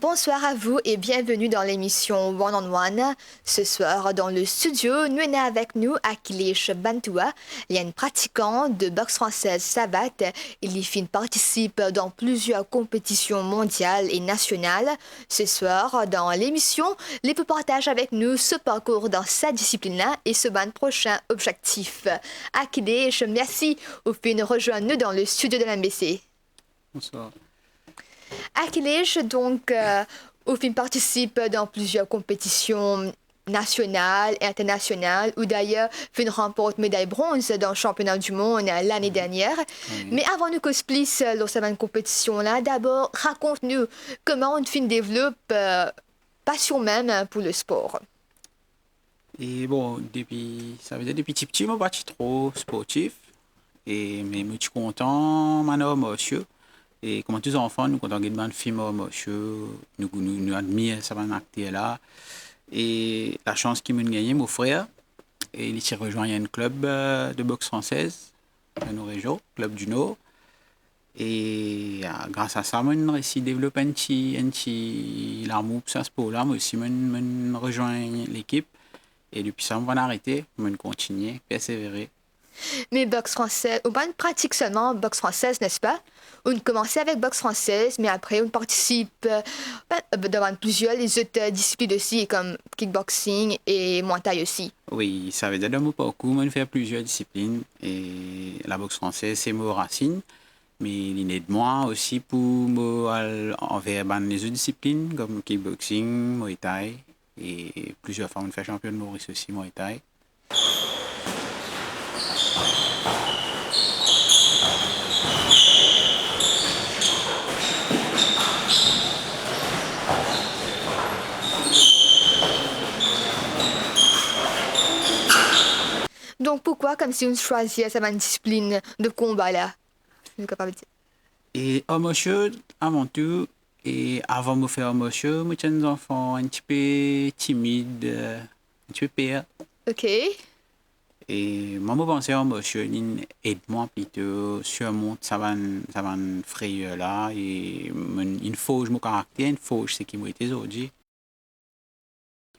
Bonsoir à vous et bienvenue dans l'émission One on One. Ce soir, dans le studio, nous avons avec nous Akhilesh Bantoua. Il y a une pratiquante de boxe française savate. Il participe dans plusieurs compétitions mondiales et nationales. Ce soir, dans l'émission, il peut partager avec nous ce parcours dans sa discipline-là et ce prochain objectif. Akhilesh, merci au fait de rejoindre nous dans le studio de l'MBC. Bonsoir. Akhilesh, donc, au film participe dans plusieurs compétitions nationales et internationales, ou d'ailleurs, Fin remporte médaille bronze dans le championnat du monde l'année dernière. Oui. Mais avant de cosplice dans cette compétition-là, d'abord, raconte-nous comment une film développe passion même pour le sport. Et bon, ça veut dire depuis petit, je ne suis pas trop sportif. Mais je suis content, maintenant, monsieur. Et comme tous les enfants, nous, quand on regarde un film, monsieur, nous admirons ça acteur là. Et la chance qu'il m'a gagné, mon frère, et il s'est rejoint à un club de boxe française, à nos régions, Club du Nord. Et grâce à ça, je réussi à développer un petit l'amour pour ce sport-là. Moi aussi, je rejoint l'équipe. Et depuis ça, je vais arrêter, je vais continuer, persévérer. Mais boxe française, on pratique seulement boxe française, n'est-ce pas? On commence avec boxe française, mais après on participe devant plusieurs les autres disciplines aussi, comme kickboxing et muay thai aussi. Oui, ça veut dire dans mon parcours, on fait plusieurs disciplines. Et la boxe française, c'est mes racines. Mais il aide moi aussi pour envers les autres disciplines, comme kickboxing, muay thai. Et plusieurs fois, on fait champion de Maurice aussi, muay thai. Donc pourquoi, comme si on choisit cette discipline de combat là? Et monsieur, avant tout, et avant de faire monsieur, moi j'ai un enfant un petit peu timide, un petit peu peur. Ok. Et moi, je pensais à monsieur, il aide-moi plutôt sur mon ça va frayeur là. Et il faut mon caractère, il faut ce qui m'a été aujourd'hui.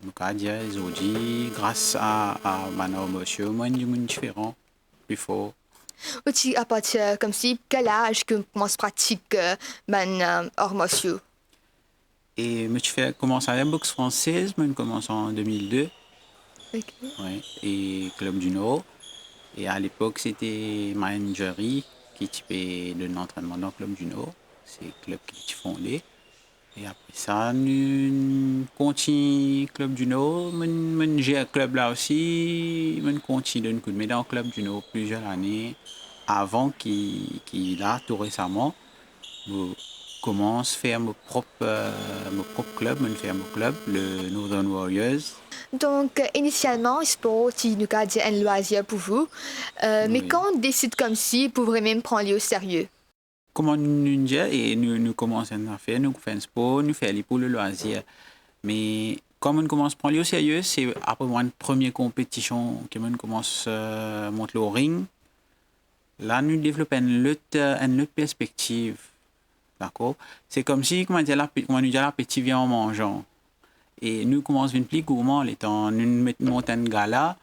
Je me dire aujourd'hui, grâce à monsieur, moi, je suis différent, plus fort. Aussi, à partir comme si, quel âge que commence pratique hors monsieur? Et je fais commencer à la boxe française, je commence en 2002. Ok. Ouais, et Club du Nord. Et à l'époque, c'était Mangerie qui typait de l'entraînement dans le Club du Nord. C'est le club qui est fondé. Et après ça, nous continue Club du Nord. J'ai un club là aussi. Je continue de nous dans le Club du Nord plusieurs années avant qu'il a tout récemment. Je commence à faire mon propre club, le Northern Warriors. Donc, initialement, sport, c'est nous dit un loisir pour vous. Mais Oui. quand on décide comme si, pour vraiment prendre au sérieux? Comment nous dit, et nous commençons à faire, nous faisons sport, nous faisons pour le loisir. Mais comme on commence à prendre au sérieux, c'est après une première compétition que on commence à monter au ring. Là, nous développons une autre perspective. D'accord? C'est comme si, comment nous dit, l'appétit vient en mangeant. Et nous commençons à être plus gourmands, étant nous montons un gala.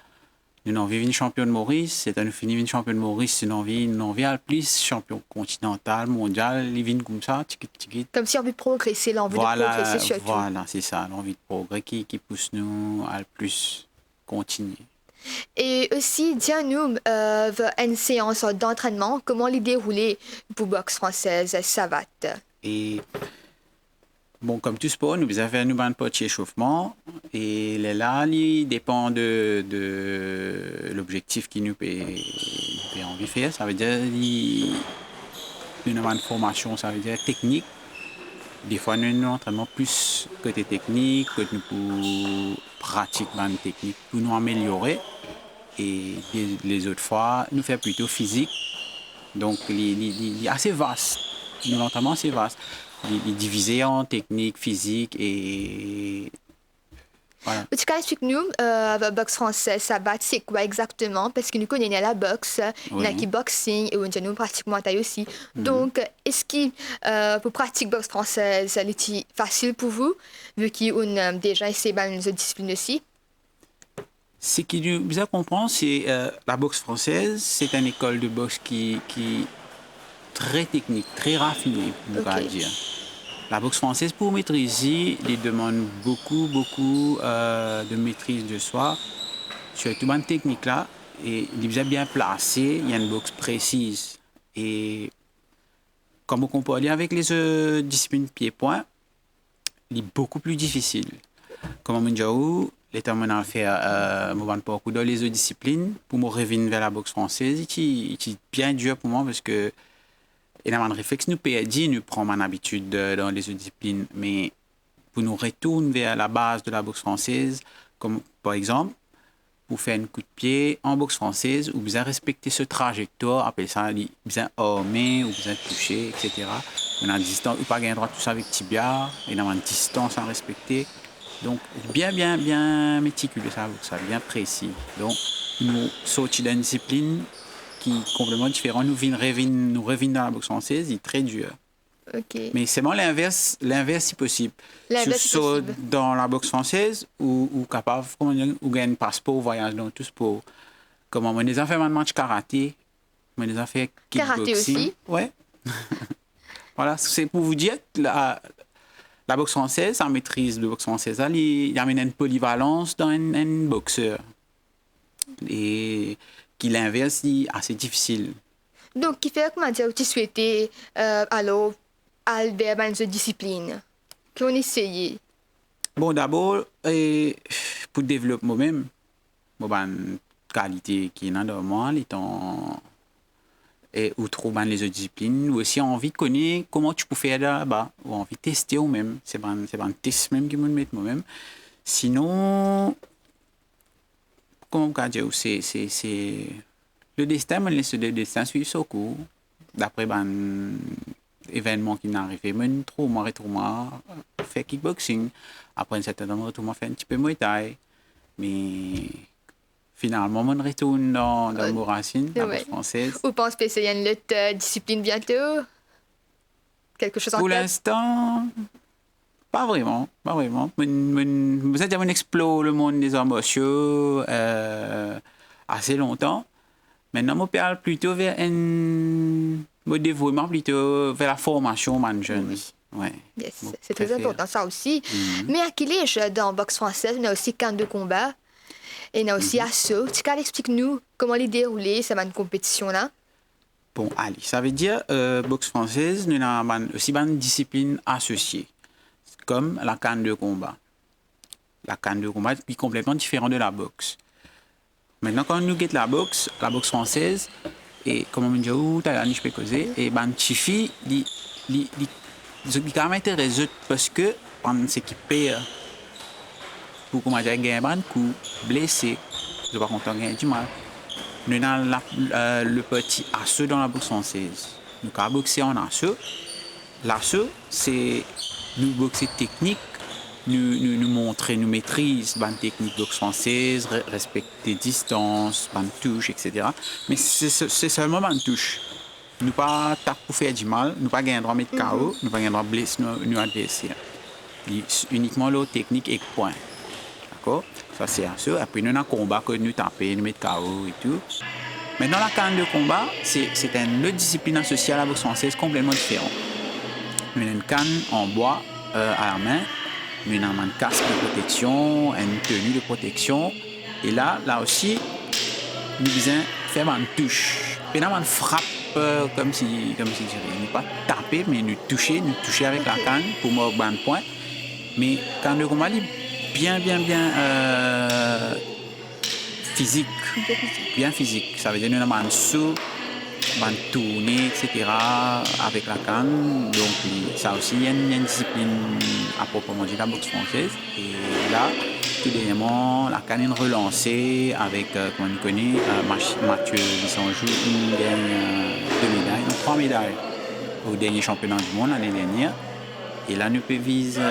Nous avons envie de champion de Maurice, c'est un fini de champion de Maurice, c'est une envie à plus champion continental, mondial, ils viennent comme ça, tiki. Comme si on veut progresser, l'envie de progresser surtout. Voilà, c'est ça, l'envie de progrès qui pousse nous à le plus continuer. Et aussi, dis-nous, une séance d'entraînement, comment les dérouler pour boxe française savate? Et bon, comme tout sport, nous avons fait un petit échauffement. Et là, il dépend de l'objectif qui nous peut envie de faire. Ça veut dire une formation, ça veut dire technique. Des fois, nous avons un entraînement plus côté technique, que nous pour pratiquer une technique pour nous améliorer. Et les autres fois, nous faisons plutôt physique. Donc, il est assez vaste. L'entraînement, assez vaste. Il est divisé en technique, physique et Voilà. Tu peux expliquer-nous, boxe française, ça bat, c'est quoi exactement? Parce que nous connaissons la boxe, il y en a Oui. qui boxing et on nous pratiquement taille aussi. Donc, est-ce que pour pratiquer boxe française, c'est facile pour vous, vu qu'on a déjà essayé dans les autres disciplines aussi? Ce qui est bizarre à comprendre, c'est la boxe française, c'est une école de boxe qui est très technique, très raffinée, on va Ok. dire. La boxe française, pour maîtriser, il demande beaucoup de maîtrise de soi, surtout dans cette technique-là. Et il est bien placé, il y a une boxe précise. Et comme on peut aller avec les disciplines pied-point, il est beaucoup plus difficile. Comme on dit, l'état mon a fait beaucoup dans les autres disciplines pour me revenir vers la boxe française, il est bien dur pour moi parce que et un réflexe nous perdit, nous prend mon habitude dans les autres disciplines, mais pour nous retourner vers la base de la boxe française, comme par exemple, pour faire un coup de pied en boxe française, ou bien respecter ce trajectoire, appelle ça, bien armé, ou bien toucher, etc. On a une distance, ou pas gagner droit tout ça avec tibia, et on a une distance à respecter. Donc, bien méticuleux, ça, bien précis. Donc, nous sortir d'une discipline qui est complètement différente, nous revenons dans la boxe française, il est très dur. Ok. Mais c'est bon l'inverse si possible. L'inverse, Si c'est possible. dans la boxe française, ou capable, comment dire, ou gagne un passeport, voyage dans tout sport. Comment on les a fait un match karaté, on les a fait Karaté kickboxing. aussi. Ouais. Voilà, c'est pour vous dire que la boxe française, sa maîtrise de boxe française, il amène une polyvalence dans un boxeur. Et qui l'inverse, est assez difficile. Donc, qui fait, comment dire, tu souhaitais, alors, aller dans une discipline qu'on essayait. Bon, d'abord, pour développer moi-même, une qualité qui est normale, étant et ou trouver les autres disciplines, ou aussi envie de connaître comment tu peux faire là-bas, ou envie de tester ou même. C'est pas un test même qui me met moi-même. Sinon, comment on peut dire, c'est le destin, me laisse le destin suivre son cours. D'après événement qui n'arrivait, mais trop moi, faire kickboxing. Après un certain temps, je faire un petit peu Muay Thai. Mais finalement, on retourne dans nos racines, la boxe Ouais. française. Ou pense que c'est une autre discipline bientôt? Quelque chose en Pour tête? l'instant, pas vraiment. Vous êtes on explore le monde des arts martiaux assez longtemps. Maintenant, on parle plutôt vers un développement, plutôt vers la formation man jeune. Oui. Ouais. Yes, Bon, c'est très préfère. important ça aussi. Mais à quel âge dans boxe française, on a aussi camp de combat et on a aussi assaut. Tu peux expliquer-nous comment les dérouler, cette compétition-là? Bon, allez, ça veut dire boxe française, nous avons aussi une discipline associée, comme la canne de combat. La canne de combat est complètement différente de la boxe. Maintenant, quand nous guettons la boxe française, et comme on me dit, je peux causer, et Tifi, il quand même intéressant parce que, pendant ce qui paye, pour comment dire, gagner un coup, blessé, je ne pas content gagner du mal. Nous avons le petit assaut dans la boxe française. Nous avons boxé en assaut. L'assaut, c'est nous boxer technique, nous montrer, nous maîtrise la technique boxe française, respecter distances, la touche, etc. Mais c'est seulement une touche. Nous pas taper pour faire du mal, nous pas gagner droit mettre KO, nous pas gagner droit blesser nos adversaires. Uniquement la technique et point. D'accord? Ça c'est assaut. Après nous avons un combat que nous taper, nous mettre KO et tout. Maintenant la canne de combat, c'est une autre discipline associée à la boxe française complètement différente. Nous avons une canne en bois à la main, nous avons un casque de protection, une tenue de protection. Et là aussi, nous devons faire une touche. Nous avons une frappe comme si je dirais. Nous pas taper, mais nous toucher avec la canne pour marquer un point. Mais canne de combat, bien physique. Bien physique. Ça veut dire que nous avons un saut, une tournée, etc. avec la canne. Donc, ça aussi, il y a une discipline à proprement dit, la boxe française. Et là, tout dernièrement, la canne est relancée avec, comme on connaît, Mathieu Lissanjou, il gagne 3 médailles au dernier championnat du monde l'année dernière. Et là, nous pouvons viser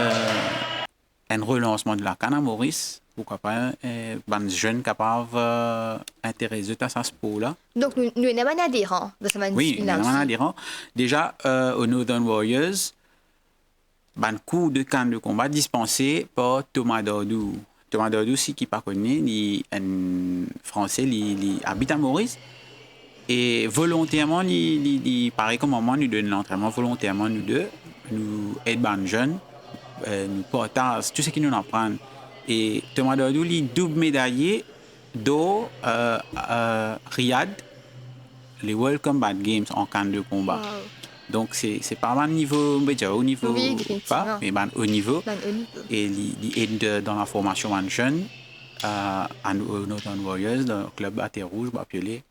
un relancement de la canne à Maurice pourquoi pas, ben jeunes capables intéressés à ce sport-là. Donc, nous sommes un adhérent de cette Oui, discipline-là nous aussi. avons adhérent. Déjà, au Northern Warriors, ben cours de camp de combat dispensé par Thomas Dordou. Thomas Dordou, si qui pas connu, il est un Français, il habite à Maurice. Et volontairement, pareil comme moi, nous donnons l'entraînement volontairement, nous deux, nous aidons les jeunes, nous partageons tout ce qu'ils nous apprennent. Et Thomas Dordou, il est double médaillé d'or Riyad, les World Combat Games en camp de combat. Wow. Donc, c'est pas un niveau, au niveau Oui, pas, définitivement. mais au niveau. Ben, au niveau. Et il aide dans la formation en jeunes, à Northern Warriors, dans le club à Terre Rouge, Bapiolet.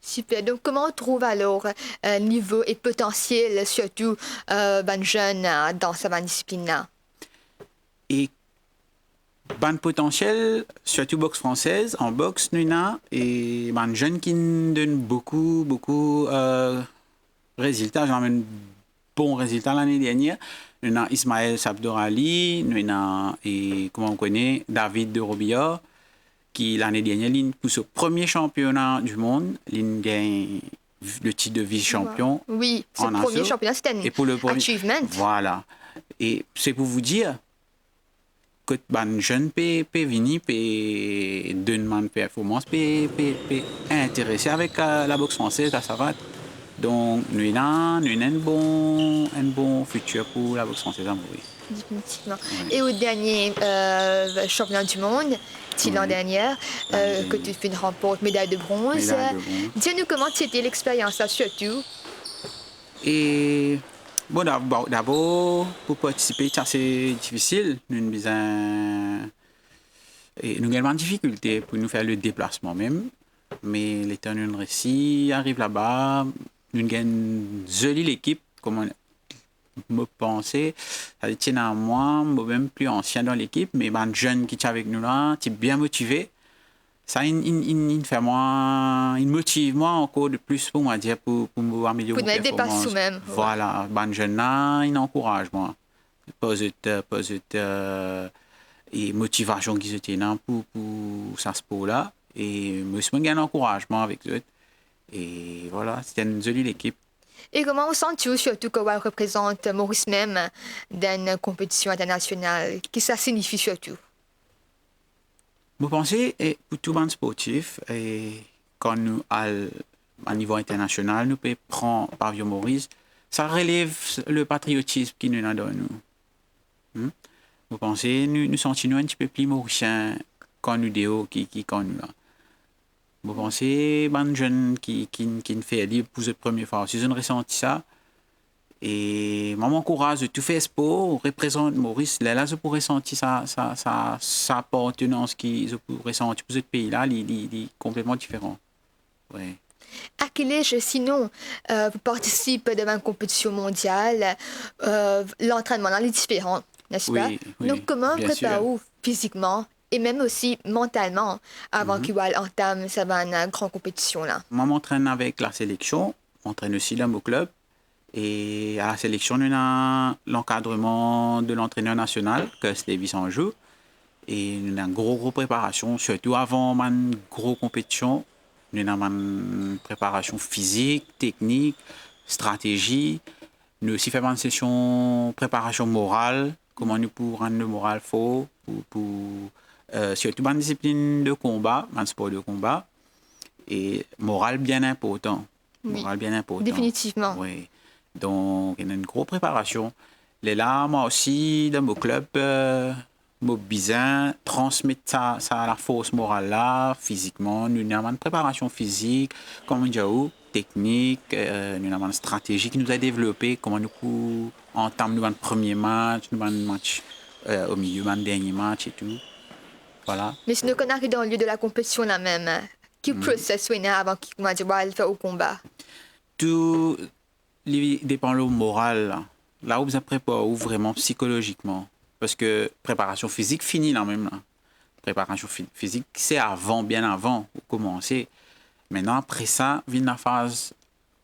Super. Donc, comment on trouve alors niveau et potentiel, surtout ben, jeunes dans cette discipline-là? Et ban potentiel, surtout boxe française, en boxe, nous avons et ban jeune qui nous donne beaucoup résultats. J'en ai un bon résultat l'année dernière. Nous avons Ismaël Sabdorali, nous avons, et comment on connaît, David de Robillard, qui l'année dernière, pour ce premier championnat du monde, il gagne le titre de vice-champion. Wow. Oui, c'est le en premier assaut. championnat cette année. Et pour le premier, Achievement. voilà. Et c'est pour vous dire que les jeunes peuvent venir et donner une performance, peuvent intéresser avec la boxe française, la savate. Donc, nous avons un bon futur pour la boxe française à Maurice. Définitivement. Oui. Et au dernier championnat du monde, l'an dernier, que tu fais une remporte médaille de bronze. Médaille de bronze. Dis-nous comment c'était l'expérience là, surtout. Et bon, d'abord, pour participer, c'est assez difficile. Nous avons besoin. Et nous avons une difficulté pour nous faire le déplacement même. Mais l'état nous réussit, arrive là-bas, nous avons une jolie équipe, comme on me pensait. Ça tient à moi, même plus ancien dans l'équipe, mais ben jeune qui est avec nous là, qui est bien motivé. Ça, il fait moi, il motive moi encore de plus pour moi dire pour améliorer Pour ma nous dépasser performance. soi-même. Voilà, ben jeune là, il encourage moi. Positif, et motivation qu'ils étaient là pour ça sport là et moi aussi un encouragement avec eux et voilà c'était une jolie équipe. Et comment on sent-tu surtout que elle représente Maurice même dans une compétition internationale? Qu'est-ce que ça signifie surtout? Vous pensez pour tout le monde sportif et quand nous à niveau international nous pouvons prendre Pavillon Maurice, ça relève le patriotisme qui nous a dans nous. Vous pensez, nous sentons un petit peu plus mauriciens quand nous déo qui quand nous là. Vous pensez, ben jeune qui ne fait libre pour la première fois. Si je ne ressenti ça, et moi m'encourage de tout faire sport, représente Maurice, là je pourrais sentir sa appartenance qui je pourrais sentir pour ce pays-là, il est complètement différent. Ouais. À quel âge, sinon, vous participez dans une compétition mondiale, l'entraînement là, est différent, n'est-ce pas? Oui, Donc, comment bien préparez-vous physiquement et même aussi mentalement avant qu'il entame cette grande compétition-là? Moi, m'entraîne avec la sélection, m'entraîne aussi dans mon club. Et à la sélection, on a l'encadrement de l'entraîneur national, que c'est Davis en joue. Et on a une grosse préparation, surtout avant une grosse compétition. On a une préparation physique, technique, stratégie. Nous aussi faisons une session préparation morale, comment nous pouvons rendre le moral fort, surtout dans une discipline de combat, un sport de combat. Et moral bien important. Moral bien important. Définitivement. Oui. Donc, il y a une grosse préparation. Là, moi aussi, dans mon club, mon besoin transmettre ça à la force morale là, physiquement. Nous avons une préparation physique, comme on dit, technique, nous avons une stratégie qui nous a développé, comment nous entamer notre premier match, nous avons un match au milieu, notre dernier match et tout. Voilà. Mais si nous arrivons dans le lieu de la compétition là même, quel processus est avant qu'il va faire au combat? Tout dépend du moral. Là où vous êtes préparé, ou vraiment psychologiquement. Parce que préparation physique finit là même. Là. Préparation physique, c'est avant, bien avant, vous commencez. Maintenant, après ça, vient la phase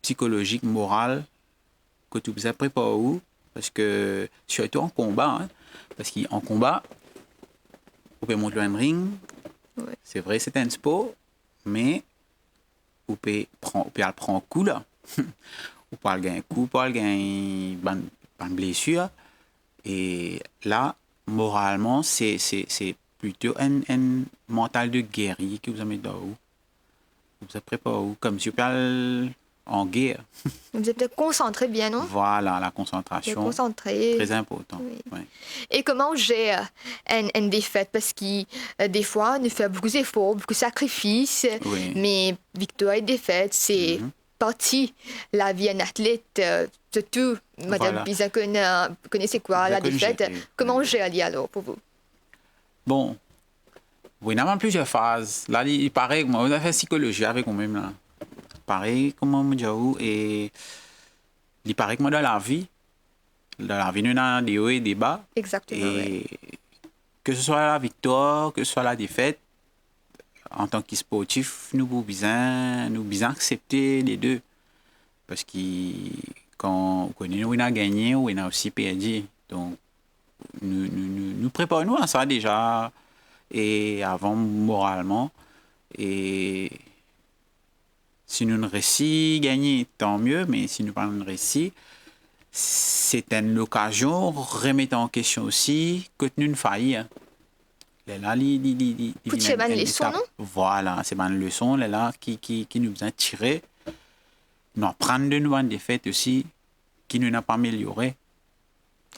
psychologique, morale, que tu vous êtes préparé où. Parce que, surtout en combat, parce qu'en combat, pouvez monter un ring. Ouais. C'est vrai, c'est un sport, mais vous pouvez prendre un coup là. Vous pouvez gagner un coup, vous pouvez gagner une blessure. Et là, moralement, c'est plutôt un mental de guerrier que vous avez dans vous. Vous êtes préparé comme si vous parlez en guerre. Vous êtes concentré bien, non? Voilà, la Vous êtes concentration, concentré. très important. Oui. Ouais. Et comment on gère une défaite? Parce que des fois, on fait beaucoup d'efforts, beaucoup de sacrifices, Oui. mais victoire et défaite, c'est partie la vie d'un athlète. Surtout, Madame Voilà. Pisa connaissez quoi, Vous la avez défaite? géré. Comment on gère alors pour vous? Bon, oui, il y a plusieurs phases. Là, il paraît que moi, on a fait psychologie avec moi-même. Là. Pareil, comment me dire, et il paraît que moi, dans la vie, nous avons des hauts et des bas. Exactement, oui. Et que ce soit la victoire, que ce soit la défaite, en tant que sportif, nous avons besoin accepter les deux. Parce que quand on a gagné, on a aussi perdu. Donc, nous préparons à ça déjà, et avant, moralement. Et si nous ne réussissons gagner, tant mieux, mais si nous pas réussi, c'est une occasion de remettre en question aussi que nous ne faillites. Là, Vous tirez une leçon, non? Voilà, c'est une leçon là, qui nous a tiré. Nous apprendre de nous une défaite aussi, qui nous n'a pas amélioré.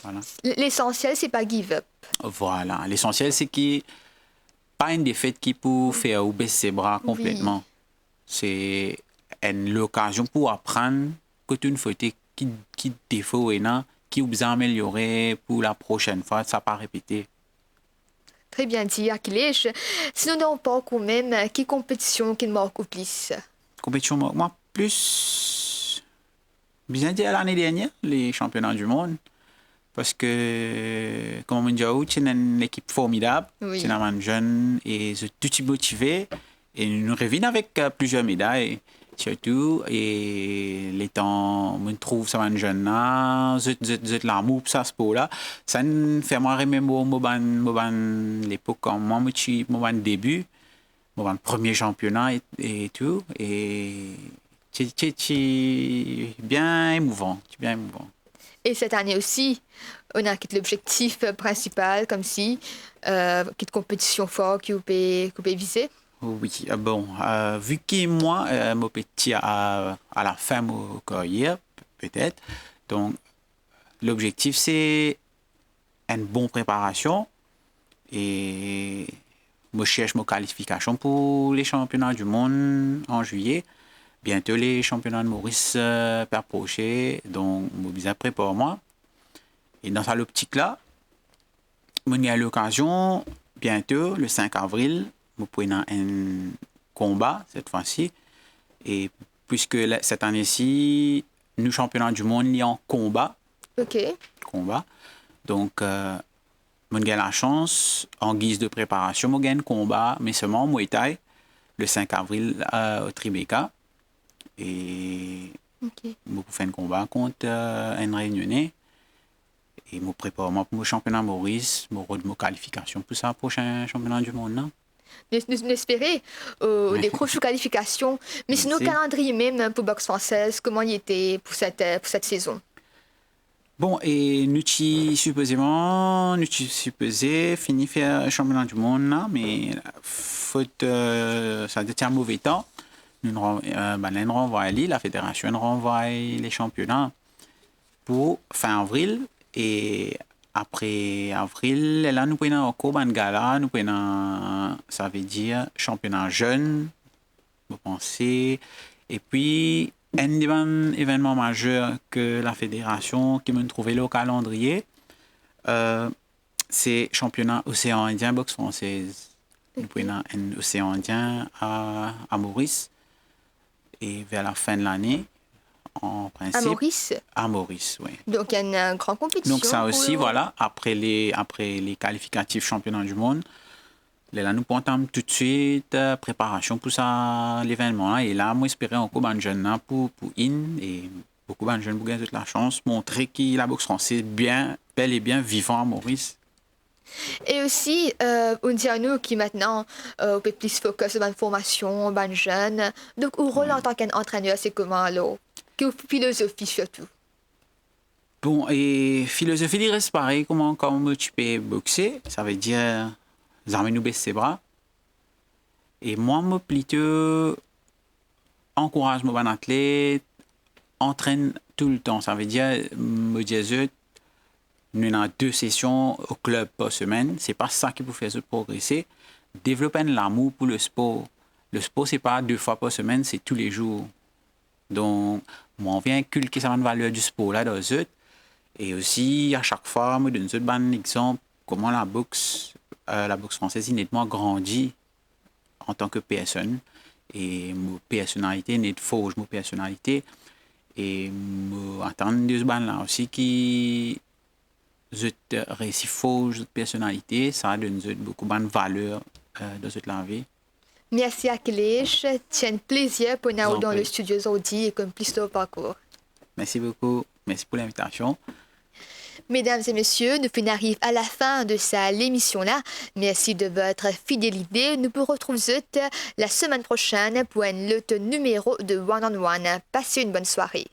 Voilà. L'essentiel, c'est pas give up. Voilà. L'essentiel, c'est qu'il pas une défaite qui peut faire ou baisser ses bras complètement. Oui. C'est une occasion pour apprendre que tu ne fais qui défaut et non, qui vous a amélioré pour la prochaine fois, ça pas répéter. Très bien dit, Achilles. Si nous n'avons pas quand même, quelle compétition qui marque au plus? Compétition, moi, plus bien dire l'année dernière, les championnats du monde. Parce que, comme on dit, c'est une équipe formidable, Oui. c'est une jeune et c'est tout motivé. Et nous revenons avec plusieurs médailles, surtout. Et les temps, on trouve ça, un jeune là, c'est l'amour pour ça, sport-là. Ça nous fait moi remémorer l'époque quand moi, mon début, mon premier championnat et tout. Et c'est bien émouvant, c'est bien émouvant. Et cette année aussi, on a l'objectif principal, comme si, quelle compétition forte que vous pouvez viser. Oui, bon, vu que moi, mon petit à la fin de ma carrière, peut-être, donc l'objectif c'est une bonne préparation et je cherche ma qualification pour les championnats du monde en juillet. Bientôt les championnats de Maurice per approcher, donc je vais préparer moi. Et dans cette optique-là, il y a l'occasion, bientôt, le 5 avril, nous prenons un combat cette fois-ci. Et puisque cette année-ci, nous championnats du monde, il y a un combat. Ok. Donc, on a la chance, en guise de préparation, on gagne un combat, mais seulement en Muay Thai, le 5 avril au Tribeca. Et je fais un combat contre un Réunionnais. Et je prépare pour le championnat Maurice, je qualification pour ça, prochain championnat du monde. Non? Nous espérer des grosses qualifications. Mais sinon, le calendrier même pour boxe française, comment il était pour cette saison? Bon, et nous supposé fini faire le championnat du monde, là, mais faute, ça a un mauvais temps. Nous renvoie la fédération renvoie les championnats pour fin avril. Et après avril, là, nous prenons encore un gala, nous prenons, ça veut dire, championnat jeune, vous pensez. Et puis, un événement majeur que la fédération qui me trouvait le calendrier, c'est championnat océan Indien boxe française. Nous prenons un océan Indien à Maurice. Et vers la fin de l'année, en principe. À Maurice? À Maurice, oui. Donc, il y a une grande compétition. Donc, ça aussi, voilà, après les qualificatifs championnats du monde, là, nous entame tout de suite préparation pour ça, l'événement. Et là, moi, j'espérais encore un jeune pour IN et beaucoup de jeunes pour gagner toute la chance, montrer que la boxe française est bel et bien vivant à Maurice. Et aussi, on dit à nous qui maintenant, on peut plus focus sur la formation, les jeunes. Donc, au rôle en Ouais. tant qu'entraîneur, c'est comment alors? Quelle philosophie surtout? Bon, et philosophie, il reste pareil, comment tu peux boxer, ça veut dire, jamais nous baisser ses bras. Et moi, moi, plutôt, encourage mon bon athlète, entraîne tout le temps. Ça veut dire, me dire, nous avons 2 sessions au club par semaine. C'est pas ça qui peut faire progresser. Développer l'amour pour le sport. Le sport, c'est pas 2 fois par semaine, c'est tous les jours. Donc, moi, on vient inculquer cette valeur du sport là dans eux. Et aussi, à chaque fois, je donne un bon exemple comment la boxe française est nettement grandie en tant que personne. Et ma personnalité n'est de forge, ma personnalité. Et attendre de ce ban là aussi qui je réussis forge personnalité, ça donne beaucoup de valeur dans cette la vie. Merci à Cléch. C'est un plaisir pour Je nous vous en dans le prie. studio aujourd'hui et comme plus de parcours. Merci beaucoup. Merci pour l'invitation. Mesdames et messieurs, nous arrivons à la fin de l'émission-là. Merci de votre fidélité. Nous vous retrouvons la semaine prochaine pour un autre numéro de One on One. Passez une bonne soirée.